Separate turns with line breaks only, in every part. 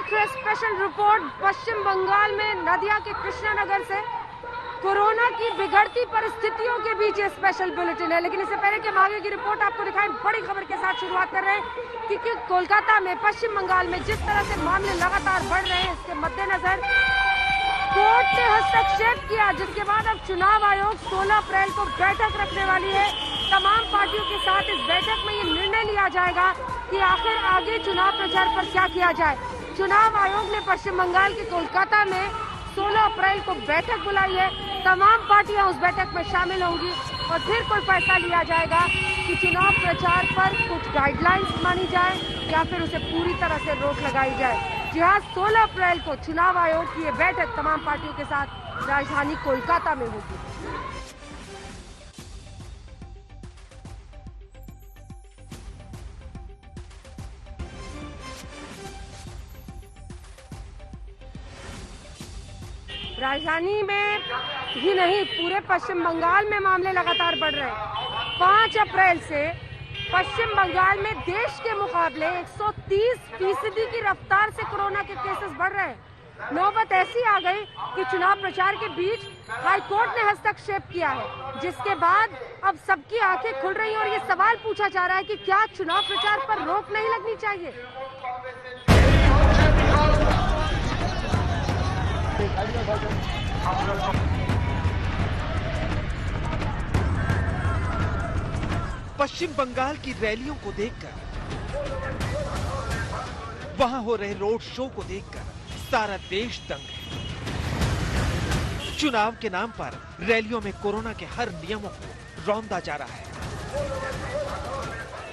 रुख है special report पश्चिम बंगाल में नदिया के कृष्णानगर से। कोरोना की बिगड़ती परिस्थितियों के बीच ये स्पेशल बुलेटिन है, लेकिन इससे पहले कि हम आगे की रिपोर्ट आपको दिखाएं, बड़ी खबर के साथ शुरुआत कर रहे हैं क्योंकि कोलकाता में, पश्चिम बंगाल में जिस तरह से मामले लगातार बढ़ रहे हैं, इसके मद्देनजर कोर्ट ने हस्तक्षेप किया, जिसके बाद अब चुनाव आयोग 16 अप्रैल को बैठक रखने वाली है। तमाम पार्टियों के साथ इस बैठक में ये निर्णय लिया जाएगा कि आखिर आगे चुनाव प्रचार पर क्या किया जाए। चुनाव आयोग ने पश्चिम बंगाल के कोलकाता में 16 अप्रैल को बैठक बुलाई है। तमाम पार्टियां उस बैठक में शामिल होंगी और फिर कोई फैसला लिया जाएगा कि चुनाव प्रचार पर कुछ गाइडलाइंस मानी जाए या फिर उसे पूरी तरह से रोक लगाई जाए। जी हाँ, 16 अप्रैल को चुनाव आयोग की ये बैठक तमाम पार्टियों के साथ राजधानी कोलकाता में होगी। राजधानी में ही नहीं, पूरे पश्चिम बंगाल में मामले लगातार बढ़ रहे हैं। 5 अप्रैल से पश्चिम बंगाल में देश के मुकाबले 130% की रफ्तार से कोरोना के केसेस बढ़ रहे हैं। नौबत ऐसी आ गई कि चुनाव प्रचार के बीच हाईकोर्ट ने हस्तक्षेप किया है, जिसके बाद अब सबकी आंखें खुल रही हैं और ये सवाल पूछा जा रहा है कि क्या चुनाव प्रचार पर रोक नहीं लगनी चाहिए।
पश्चिम बंगाल की रैलियों को देखकर, वहां हो रहे रोड शो को देखकर सारा देश दंग है। चुनाव के नाम पर रैलियों में कोरोना के हर नियमों को रौंदा जा रहा है।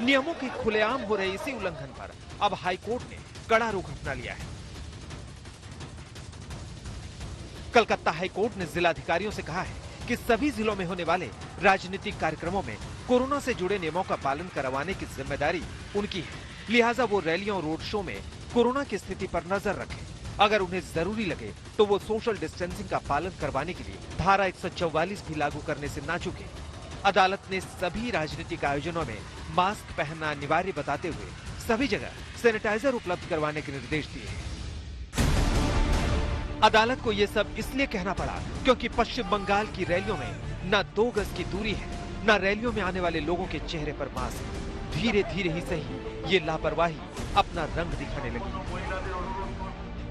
नियमों के खुलेआम हो रहे इसी उल्लंघन पर अब हाईकोर्ट ने कड़ा रुख अपना लिया है। कलकत्ता हाईकोर्ट ने जिलाधिकारियों से कहा है कि सभी जिलों में होने वाले राजनीतिक कार्यक्रमों में कोरोना से जुड़े नियमों का पालन करवाने की जिम्मेदारी उनकी है। लिहाजा वो रैलियों और रोड शो में कोरोना की स्थिति पर नजर रखें। अगर उन्हें जरूरी लगे तो वो सोशल डिस्टेंसिंग का पालन करवाने के लिए धारा 144 भी लागू करने से ना चूके। अदालत ने सभी राजनीतिक आयोजनों में मास्क पहनना अनिवार्य बताते हुए सभी जगह सैनिटाइजर उपलब्ध करवाने के निर्देश दिए हैं। अदालत को ये सब इसलिए कहना पड़ा क्योंकि पश्चिम बंगाल की रैलियों में न 2 गज की दूरी है, न रैलियों में आने वाले लोगों के चेहरे पर मास्क। धीरे धीरे ही सही ये लापरवाही अपना रंग दिखाने लगी।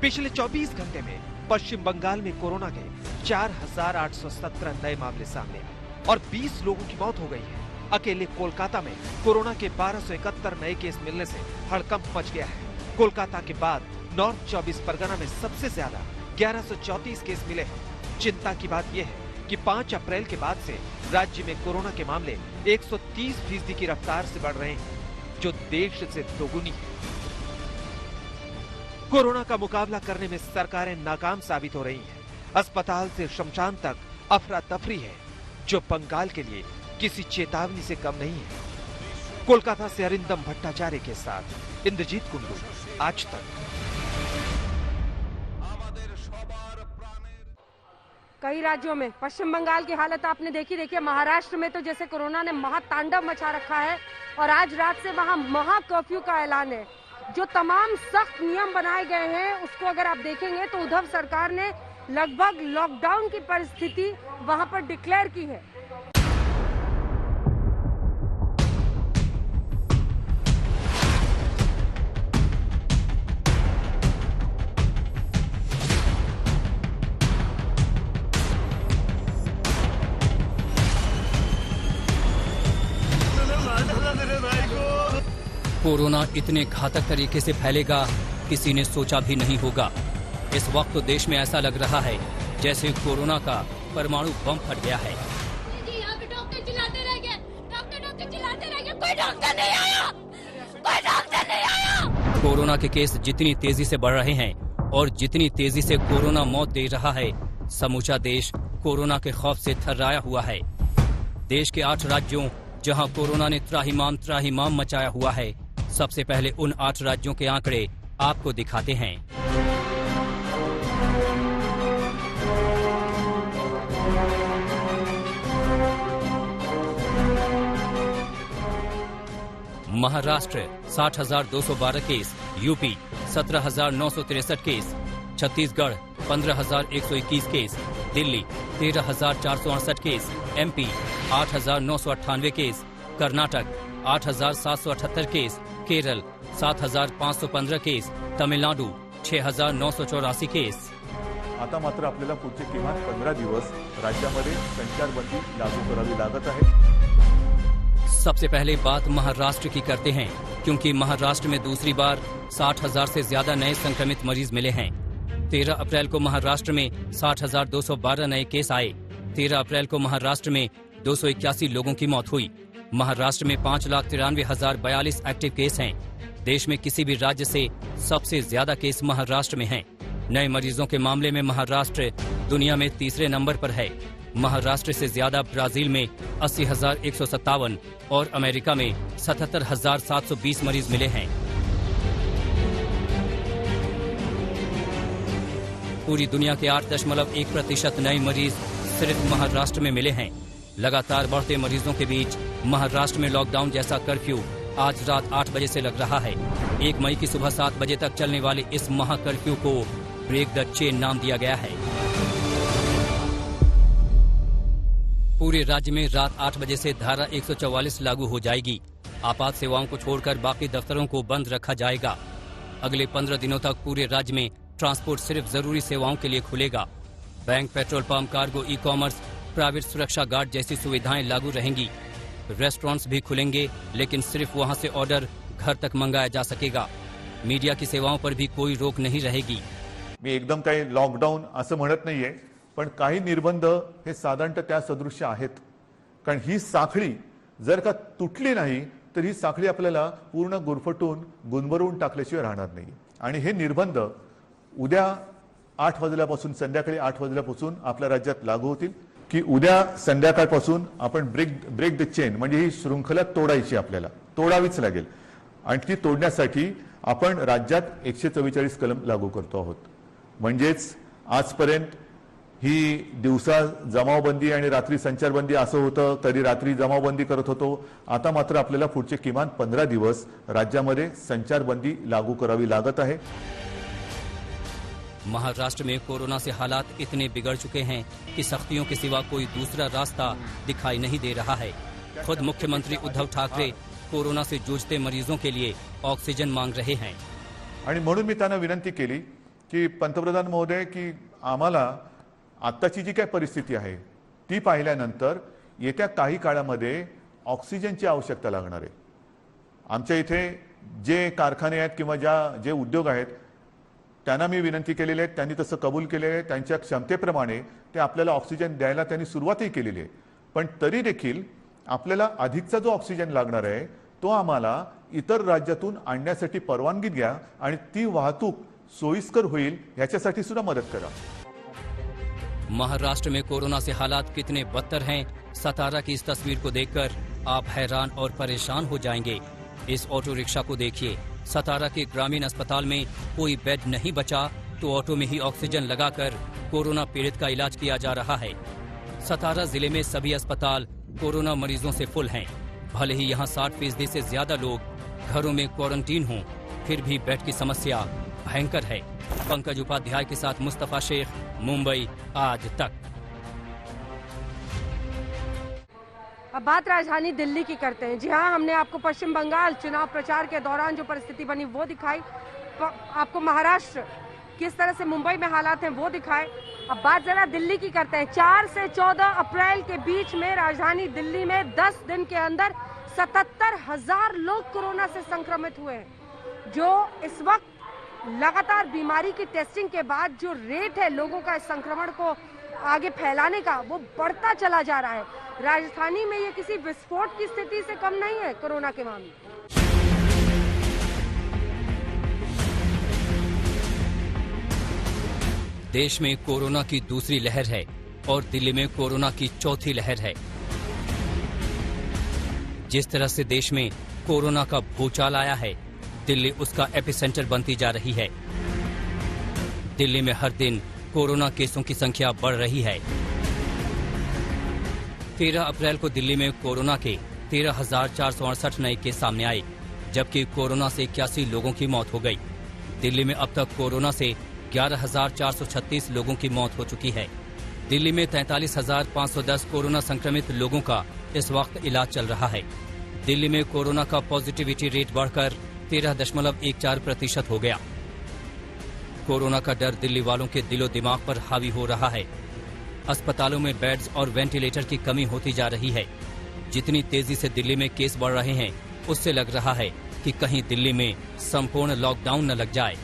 पिछले 24 घंटे में पश्चिम बंगाल में कोरोना के 4,817 नए मामले सामने आए और 20 लोगों की मौत हो गई है। अकेले कोलकाता में कोरोना के 1271 नए केस मिलने से हड़कंप मच गया है। कोलकाता के बाद नॉर्थ 24 परगना में सबसे ज्यादा 1134 केस मिले हैं। चिंता की बात यह है कि 5 अप्रैल के बाद से राज्य में कोरोना के मामले 130% की रफ्तार से बढ़ रहे हैं, जो देश से दोगुनी है। कोरोना का मुकाबला करने में सरकारें नाकाम साबित हो रही हैं। अस्पताल से शमशान तक अफरा तफरी है, जो बंगाल के लिए किसी चेतावनी से कम नहीं है। कोलकाता से अरिंदम भट्टाचार्य के साथ इंद्रजीत कुंडू, आज तक।
कई राज्यों में पश्चिम बंगाल की हालत आपने देखिए महाराष्ट्र में तो जैसे कोरोना ने महातांडव मचा रखा है और आज रात से वहां महा कर्फ्यू का ऐलान है। जो तमाम सख्त नियम बनाए गए हैं उसको अगर आप देखेंगे तो उद्धव सरकार ने लगभग लॉकडाउन की परिस्थिति वहां पर डिक्लेयर की है।
कोरोना इतने घातक तरीके से फैलेगा किसी ने सोचा भी नहीं होगा। इस वक्त तो देश में ऐसा लग रहा है जैसे कोरोना का परमाणु बम फट गया है।
यहाँ पे डॉक्टर चिल्लाते रह गए, डॉक्टर चिल्लाते रह गए, कोई डॉक्टर नहीं आया, कोई डॉक्टर नहीं आया।
कोरोना के केस जितनी तेजी से बढ़ रहे हैं और जितनी तेजी से कोरोना मौत दे रहा है, समूचा देश कोरोना के खौफ से थर्राया हुआ है। देश के 8 राज्यों जहां कोरोना ने त्राहिमाम मचाया हुआ है, सबसे पहले उन 8 राज्यों के आंकड़े आपको दिखाते हैं। Maharashtra 60,212 case, UP 17,963 case, Chhattisgarh 15,121 case, Delhi 13,468 case, MP 8,998 case, Karnataka 8,778 case, Kerala 7,515 case, Tamil Nadu 6,984 case.
आता मात्र आपल्याला पुढचे किमान 15 दिवस राज्यामध्ये संचारबंदी लागू करावी लागत आहे।
सबसे पहले बात महाराष्ट्र की करते हैं, क्योंकि महाराष्ट्र में दूसरी बार 60,000 से ज्यादा नए संक्रमित मरीज मिले हैं। 13 अप्रैल को महाराष्ट्र में 60,212 नए केस आए। 13 अप्रैल को महाराष्ट्र में 281 लोगों की मौत हुई। महाराष्ट्र में 5,93,042 एक्टिव केस हैं। देश में किसी भी राज्य से सबसे ज्यादा केस महाराष्ट्र में हैं। नए मरीजों के मामले में महाराष्ट्र दुनिया में तीसरे नंबर पर है। महाराष्ट्र से ज्यादा ब्राजील में 80,157 और अमेरिका में 77,720 मरीज मिले हैं। पूरी दुनिया के 8.1% नए मरीज सिर्फ महाराष्ट्र में मिले हैं। लगातार बढ़ते मरीजों के बीच महाराष्ट्र में लॉकडाउन जैसा कर्फ्यू आज रात 8 बजे से लग रहा है। 1 मई की सुबह 7 बजे तक चलने वाले इस महाकर्फ्यू को ब्रेक द चेन नाम दिया गया है। पूरे राज्य में रात 8 बजे से धारा 144 लागू हो जाएगी। आपात सेवाओं को छोड़कर बाकी दफ्तरों को बंद रखा जाएगा। अगले 15 दिनों तक पूरे राज्य में ट्रांसपोर्ट सिर्फ जरूरी सेवाओं के लिए खुलेगा। Bank, petrol pump, cargo, e commerce, private सुरक्षा गार्ड जैसी सुविधाएं लागू रहेंगी। रेस्टोरेंट्स भी खुलेंगे, लेकिन सिर्फ वहां से ऑर्डर घर तक मंगाया जा सकेगा। मीडिया की सेवाओं पर भी कोई रोक नहीं रहेगी।
मी एकदम काही लॉकडाऊन असं म्हणत नाहीये, पण काही निर्बंध हे साधारणतः त्या सदृश्य आहेत। कारण ही साखळी जर का तुटली नाही तर ही साखळी आपल्याला पूर्ण गुरफटून गुंबरून टाकल्याशिवाय राहणार नाही। आणि हे निर्बंध उद्या 8 वाजल्यापासून संध्याकाळी 8 वाजल्यापासून आपल्या राज्यात लागू होतील। की उद्या संध्याकाळपासून आपण ब्रेक द चेन म्हणजे ही शृंखला तोडायची, आपल्याला तोडावीच लागेल। आणि ती तोडण्यासाठी आपण राज्यात 144 कलम लागू करतो आहोत। म्हणजेच आजपर्यंत ही दिवसा जमावबंदी आणि रात्री संचारबंदी असं होतं, कधी रात्री जमावबंदी करत होतो। आता मात्र आपल्याला पुढचे किमान 15 दिवस राज्यामध्ये संचारबंदी लागू करावी लागत आहे।
महाराष्ट्र में कोरोना से हालात इतने बिगड़ चुके हैं कि सख्तियों के सिवा कोई दूसरा रास्ता दिखाई नहीं दे रहा है। खुद मुख्यमंत्री उद्धव ठाकरे कोरोना से जूझते मरीजों के लिए ऑक्सीजन मांग रहे हैं।
आणि म्हणून मी त्यांना विनंती केली की पंतप्रधान महोदय, की आम्हाला आत्ताची जी काय परिस्थिती आहे ती पाहिल्यानंतर येत्या काही काळामध्ये ऑक्सिजनची आवश्यकता लागणार आहे। आमच्या इथे जे कारखाने आहेत किंवा जे उद्योग आहेत त्यांना मी विनंती केलेली आहे, त्यांनी तसं कबूल केलेले आहे। त्यांच्या क्षमतेप्रमाणे ते आपल्याला ऑक्सिजन द्यायला त्यांनी सुरुवातही केलेली आहे। पण तरी देखील आपल्याला अधिकचा जो ऑक्सिजन लागणार आहे तो आम्हाला इतर राज्यातून आणण्यासाठी परवानगी द्या आणि ती वाहतूक सोयीस्कर होईल याच्यासाठी सुद्धा मदत करा।
महाराष्ट्र में कोरोना से हालात कितने बदतर हैं, सतारा की इस तस्वीर को देखकर आप हैरान और परेशान हो जाएंगे। इस ऑटो रिक्शा को देखिए। सतारा के ग्रामीण अस्पताल में कोई बेड नहीं बचा तो ऑटो में ही ऑक्सीजन लगाकर कोरोना पीड़ित का इलाज किया जा रहा है। सतारा जिले में सभी अस्पताल कोरोना मरीजों से फुल हैं। भले ही यहाँ 60% से ज्यादा लोग घरों में क्वारंटीन हों, फिर भी बेड की समस्या भयंकर है। पंकज उपाध्याय के साथ मुस्तफा शेख, मुंबई आज तक।
अब बात राजधानी दिल्ली की करते हैं। जी हाँ, हमने आपको पश्चिम बंगाल चुनाव प्रचार के दौरान जो परिस्थिति बनी वो दिखाई, आपको महाराष्ट्र किस तरह से मुंबई में हालात हैं वो दिखाए। अब बात जरा दिल्ली की करते हैं। 4 से 14 अप्रैल के बीच में राजधानी दिल्ली में 10 दिन के अंदर 77,000 लोग कोरोना से संक्रमित हुए हैं। जो इस वक्त लगातार बीमारी की टेस्टिंग के बाद जो रेट है लोगों का इस संक्रमण को आगे फैलाने का, वो बढ़ता चला जा रहा है। राजधानी में ये किसी विस्फोट की स्थिति से कम नहीं है कोरोना के मामले।
देश में कोरोना की दूसरी लहर है और दिल्ली में कोरोना की चौथी लहर है। जिस तरह से देश में कोरोना का भूचाल आया है, दिल्ली उसका एपिसेंटर बनती जा रही है। दिल्ली में हर दिन कोरोना केसों की संख्या बढ़ रही है। 13 अप्रैल को दिल्ली में कोरोना के 13,468 नए केस सामने आए, जबकि कोरोना से 81 लोगों की मौत हो गई। दिल्ली में अब तक कोरोना से 11,436 लोगों की मौत हो चुकी है। दिल्ली में 43,510 कोरोना संक्रमित लोगों का इस वक्त इलाज चल रहा है। दिल्ली में कोरोना का पॉजिटिविटी रेट बढ़कर 13.14% हो गया। कोरोना का डर दिल्ली वालों के दिलो दिमाग पर हावी हो रहा है। अस्पतालों में बेड्स और वेंटिलेटर की कमी होती जा रही है। जितनी तेजी से दिल्ली में केस बढ़ रहे हैं, उससे लग रहा है कि कहीं दिल्ली में संपूर्ण लॉकडाउन न लग जाए।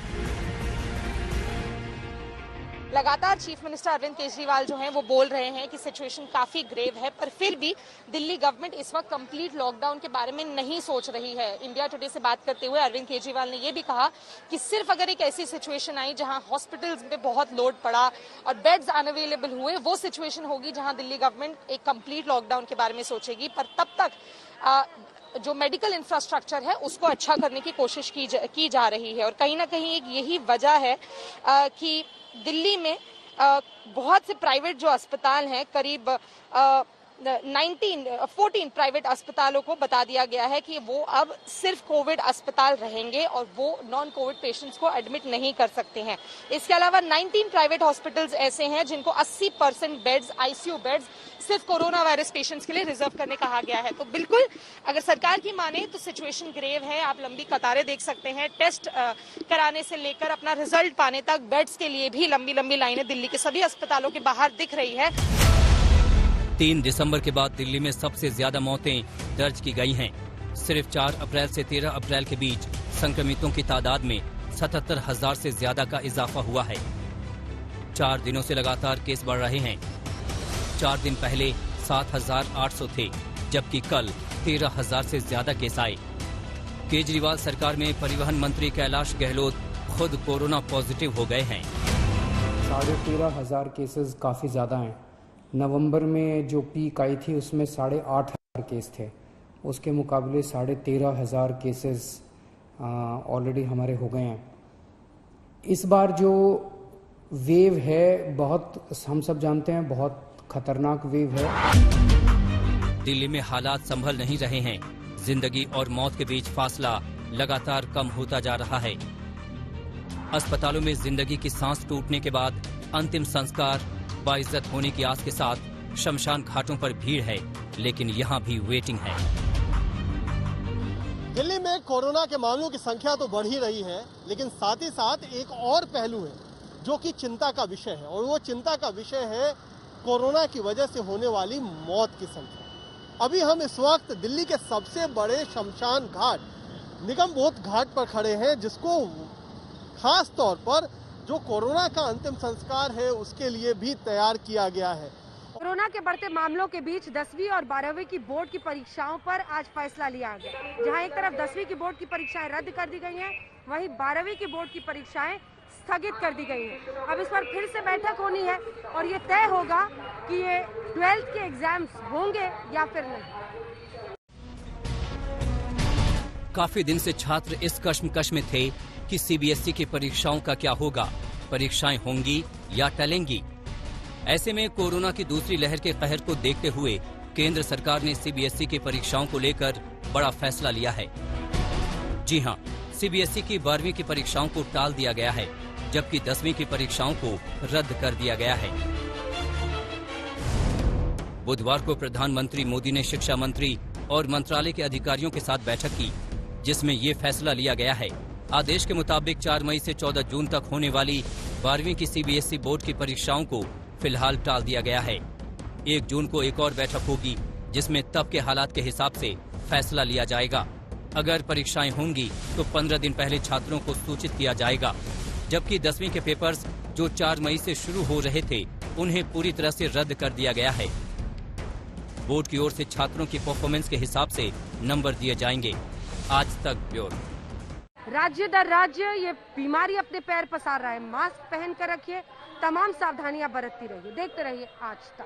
लगातार चीफ मिनिस्टर अरविंद केजरीवाल जो हैं वो बोल रहे हैं कि सिचुएशन काफी ग्रेव है, पर फिर भी दिल्ली गवर्नमेंट इस वक्त कंप्लीट लॉकडाउन के बारे में नहीं सोच रही है। इंडिया टुडे से बात करते हुए अरविंद केजरीवाल ने ये भी कहा कि सिर्फ अगर एक ऐसी सिचुएशन आई जहां हॉस्पिटल्स में बहुत लोड पड़ा और बेड्स अनअवेलेबल हुए, वो सिचुएशन होगी जहां दिल्ली गवर्नमेंट एक कंप्लीट लॉकडाउन के बारे में सोचेगी। पर तब तक जो मेडिकल इंफ्रास्ट्रक्चर है उसको अच्छा करने की कोशिश की जा रही है। और कहीं ना कहीं एक यही वजह है कि दिल्ली में बहुत से प्राइवेट जो अस्पताल हैं, करीब 14 प्राइवेट अस्पतालों को बता दिया गया है कि वो अब सिर्फ कोविड अस्पताल रहेंगे और वो नॉन कोविड पेशेंट्स को एडमिट नहीं कर सकते हैं। इसके अलावा 19 प्राइवेट हॉस्पिटल्स ऐसे हैं जिनको 80% बेड्स, आईसीयू बेड्स सिर्फ कोरोना वायरस पेशेंट्स के लिए रिजर्व करने कहा गया है। तो बिल्कुल अगर सरकार की माने तो सिचुएशन ग्रेव है। आप लंबी कतारें देख सकते हैं। टेस्ट कराने से लेकर अपना रिजल्ट पाने तक बेड्स के लिए भी लंबी लंबी लाइनें दिल्ली के सभी अस्पतालों के बाहर दिख रही है।
3 दिसंबर के बाद दिल्ली में सबसे ज्यादा मौतें दर्ज की गई हैं। सिर्फ 4 अप्रैल से 13 अप्रैल के बीच संक्रमितों की तादाद में 77,000 से ज्यादा का इजाफा हुआ है। 4 दिनों से लगातार केस बढ़ रहे हैं। 4 दिन पहले 7,800 थे, जबकि कल 13,000 से ज्यादा केस आए। केजरीवाल सरकार में परिवहन मंत्री कैलाश गहलोत खुद कोरोना पॉजिटिव हो गए हैं।
13,500 केसेस काफी ज्यादा हैं। नवंबर में जो पीक आई थी उसमें 8,500 केस थे, उसके मुकाबले 13,500 केसेस ऑलरेडी हमारे हो गए हैं। इस बार जो वेव है बहुत, हम सब जानते हैं, बहुत खतरनाक वेव है।
दिल्ली में हालात संभल नहीं रहे हैं। जिंदगी और मौत के बीच फासला लगातार कम होता जा रहा है। अस्पतालों में जिंदगी की सांस टूटने के बाद अंतिम संस्कार बाइज्जत होने की आस के साथ शमशान घाटों पर भीड़ है, लेकिन यहाँ भी वेटिंग है।
दिल्ली में कोरोना के मामलों की संख्या तो बढ़ ही रही है, लेकिन साथ ही साथ एक और पहलू है जो कि चिंता का विषय है, और वो चिंता का विषय है कोरोना की वजह से होने वाली मौत की संख्या। अभी हम इस वक्त दिल्ली के सबसे बड़े शमशान घाट निगम बोध घाट पर खड़े हैं, जिसको खास तौर पर जो कोरोना का अंतिम संस्कार है उसके लिए भी तैयार किया गया है।
कोरोना के बढ़ते मामलों के बीच 10वीं और 12वीं की बोर्ड की परीक्षाओं पर आज फैसला लिया गया। जहां एक तरफ 10वीं की बोर्ड की परीक्षाएं रद्द कर दी गई हैं, वहीं 12वीं की बोर्ड की परीक्षाएं स्थगित कर दी गई हैं। अब इस पर फिर से बैठक होनी है और ये तय होगा कि ये 12th के एग्जाम्स होंगे या फिर नहीं।
काफी दिन से छात्र इस कश्मकश में थे कि सीबीएसई की परीक्षाओं का क्या होगा, परीक्षाएं होंगी या टलेंगी। ऐसे में कोरोना की दूसरी लहर के कहर को देखते हुए केंद्र सरकार ने सीबीएसई की परीक्षाओं को लेकर बड़ा फैसला लिया है। जी हां, सीबीएसई की 12वीं की परीक्षाओं को टाल दिया गया है, जबकि 10वीं की परीक्षाओं को रद्द कर दिया गया है। बुधवार को प्रधानमंत्री मोदी ने शिक्षा मंत्री और मंत्रालय के अधिकारियों के साथ बैठक की, जिसमें ये फैसला लिया गया है। आदेश के मुताबिक 4 मई से 14 जून तक होने वाली 12वीं की सीबीएसई बोर्ड की परीक्षाओं को फिलहाल टाल दिया गया है। 1 जून को एक और बैठक होगी, जिसमें तब के हालात के हिसाब से फैसला लिया जाएगा। अगर परीक्षाएं होंगी तो 15 दिन पहले छात्रों को सूचित किया जाएगा, जबकि 10वीं के पेपर्स जो 4 मई से शुरू हो रहे थे उन्हें पूरी तरह से रद्द कर दिया गया है। बोर्ड की ओर से छात्रों की परफॉर्मेंस के हिसाब से नंबर दिए जाएंगे। आज तक ब्यूरो।
राज्य दर राज्य ये बीमारी अपने पैर पसार रहा है। मास्क पहन कर रखिए, तमाम सावधानियां बरतती रहिए। देखते रहिए आज तक।